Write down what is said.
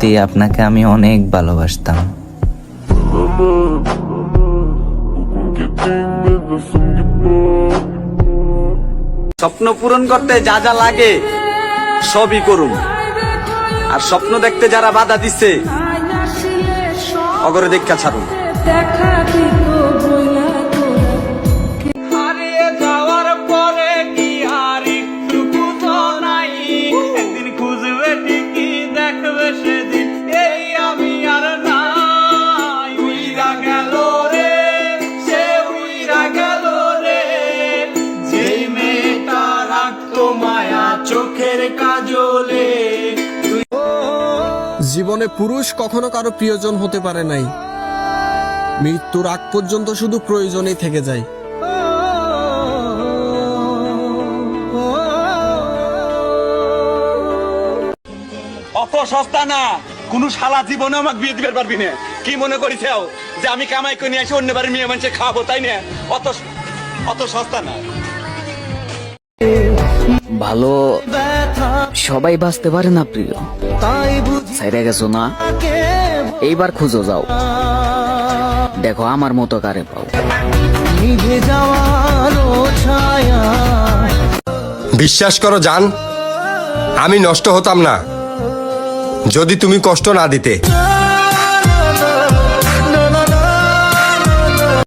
সত্যি আপনাকে আমি অনেক ভালোবাসতাম। স্বপ্ন পূরণ করতে যা যা লাগে সবই করুন, আর স্বপ্ন দেখতে যারা বাধা দিচ্ছে অগরে দেখা ছাড়ুন। হারিয়ে যাওয়ার পরে কি আর একটু খুঁজো নাই, একদিন খুঁজবে ঠিকই দেখবে সেদিন এই আমি আর নাই। উইরা গেল রে, সে উইরা গেল রে, যেই মেয়েটা রাখতো মায়া চোখের কাজলে। জীবনে পুরুষ কখনো কারো প্রিয়জন হতে পারে নাই, মৃত্যুর আগ পর্যন্ত শুধু প্রয়োজনেই থেকে যায়। অত সস্তা না, কোন শালা জীবনে আমাকে বিয়ে দিতে পারবি না। কি মনে করিস যে আমি কামাই করে নিয়ে আসি অন্য বাড়ির মেয়ে মানুষের খাওয়াবো, তাই না? অত সস্তা না। ভালো সবাই বাঁচতে পারে না প্রিয়, সাইরা গেছো না, এইবার খুঁজো যাও, দেখো আমার মতো কারে পাও। বিশ্বাস করো জান, আমি নষ্ট হতাম না যদি তুমি কষ্ট না দিতে।